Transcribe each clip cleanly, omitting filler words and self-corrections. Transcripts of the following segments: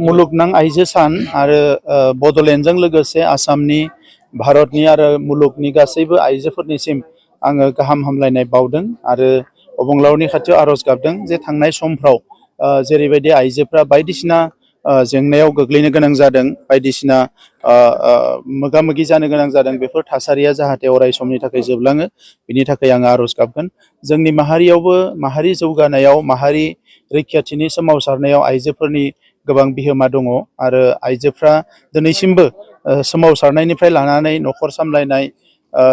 मुलुगनां आइजो सान आरो बड'लेण्डजों लोगोसे आसामनि भारतनि आरो मुलुगनि गासैबो आइजोफोरनिसिम आङो गाहाम हामलायनाय बावदों आरो अबंलावरनि खाथियाव आर'ज गाबदों जे थांनाय समफ्राव जेरैबायदि आइजोफ्रा बायदिसिना जेंनायाव गोग्लैनो गोनां जादों बायदिसिना मोगा मोगि जानो गोनां जादों बेफोर थासारिया जाहाथे अराय समनि थाखाय जोबलाङो बिनि थाखाय आङो आर'ज गाबगोन जोंनि माहारियावबो माहारि जौगानायाव माहारि रैखाथिनि सोमावसारनायाव आइजोफोरनि गोबां बिहोमा दङ आरो आइजोफ्रा दिनैसिमबो सोमावसारनायनिफ्राय लानानै न'खर सामलायनाय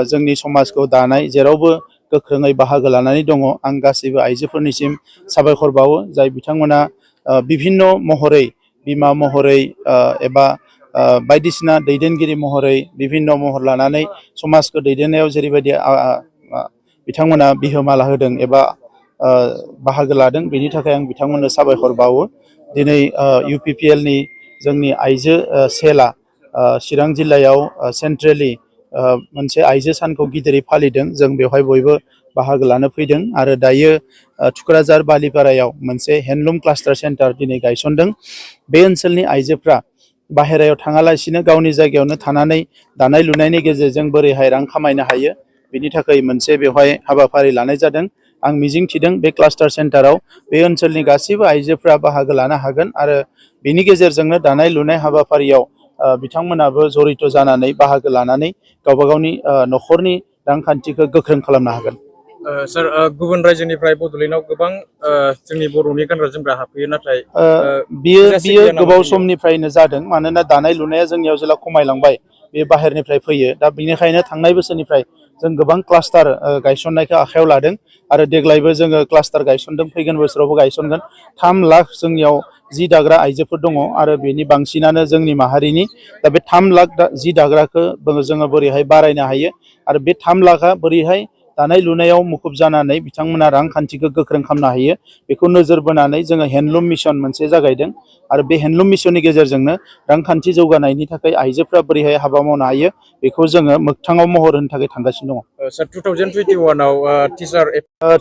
जोंनि समाजखौ दानाय जेरावबो गोख्रोङै बाहागो लानानै दङ आं गासैबो आइजोफोरनिसिम साबायखर बावो जाय बिथांमोना बिभिन्न महरै बिमा महरै एबा बायदिसिना दैदेनगिरि महरै बिभिन्न महर लानानै समाजखौ दैदेननायाव जेरैबायदि बिथांमोना बिहोमा होदों एबा बाहागो लादों बेनि थाखाय आं बिथांमोननो साबायखर बावो दिनै UPPL नि जोंनि आइजो सेलआ चिरां जिल्लायाव सेन्ट्रेलि मोनसे आइजो सानखौ गिदिरै फालिदों जों बेवहाय बयबो बाहागो लानो फैदों आरो दायो थुक्राझार बालिपारायाव मोनसे हेन्डलुम क्लास्टार सेन्टार दिनै गायसनदों बे ओनसोलनि आइजोफ्रा बाहेरायाव थाङालासिनो गावनि जायगायावनो थानानै दानाय लुनायनि गेजेरजों बोरैहाय रां खामायनो हायो बिनि थाखाय मोनसे बेवहाय हाबाफारि लानाय जादों आं मिजिंथिदों बे क्लास्टार सेन्टाराव बे ओनसोलनि गासैबो आइजोफ्रा बाहागो लानो हागोन आरो बेनि गेजेरजोंनो दानाय लुनाय हाबाफारियाव बिथांमोनाबो जड़ित जानानै बाहागो लानानै गावबा गावनि न'खरनि रांखान्थिखौ गोख्रों खालामनो हागोन सार गुबुन रायजोनिफ्राय बड'लेण्डआव गोबां जोंनि बर'नि गानग्रा जोमग्रा हाबफैयो नाथाय बियो गोबाव समनिफ्रायनो जादों मानोना दानाय लुनाया जोंनियाव जेला खमायलांबाय बे बाहेरनिफ्राय फैयो दा बेनिखायनो थांनाय बोसोरनिफ्राय जों गोबां क्लास्टार गायसननायखौ आखायाव लादों आरो देग्लायबो जोङो क्लास्टार गायसनदों फैगोन बोसोरावबो गायसनगोन 3 लाख जोंनियाव जि दाग्रा आइजोफोर दङ आरो बेनि बांसिनानो जोंनि माहारिनि दा बे 3 लाख जि दाग्राखौ जोङो बोरैहाय बारायनो हायो आरो बे 3 लाखा बोरैहाय दानाय लुनायाव मुखुब जानानै बिथांमोना रांखान्थिखौ गोख्रों खालामनो हायो बेखौ नोजोर बोनानै जोङो हेन्डलुम मिशन मोनसे जागायदों आरो बे हेन्डलुम मिशननि गेजेरजोंनो रांखान्थि जौगानायनि थाखाय आइजोफ्रा बोरैहाय हाबा मावनो हायो बेखौ जोङो मोगथाङाव महर होनो थाखाय थांगासिनो दङ सर 2021 आव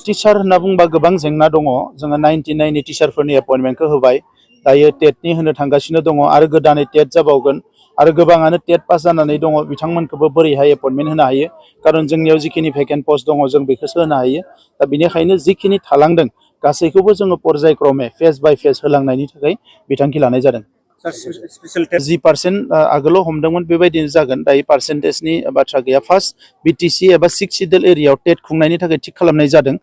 टिचार होनना बुंबा गोबां जेंना दङ जोङो 99 नि टिचारफोरनि एपइन्टमेन्टखौ होबाय दायो टेटनि होनो थांगासिनो दङ आरो गोदानै टेट जाबावगोन आरो गोबाङानो टेट पास जानानै दङ बिथांमोनखौबो बोरैहाय एपइन्टमेन्ट होनो हायो खारन जोंनियाव जिखिनि भेकेन्ट पस्ट दङ जों बेखौसो होनो हायो दा बेनिखायनो जिखिनि थालांदों गासैखौबो जोङो पर्यायक्रमे फेज बाय फेज होलांनायनि थाखाय बिथांखि लानाय जादों 10% आगोलाव हमदोंमोन बेबायदिनो जागोन दायो पार्सेन्टेजनि बाथ्रा गैया फार्स्ट BTC एबा 6 सिडुल एरियायाव टेट खुंनायनि थाखाय थिग खालामनाय जादों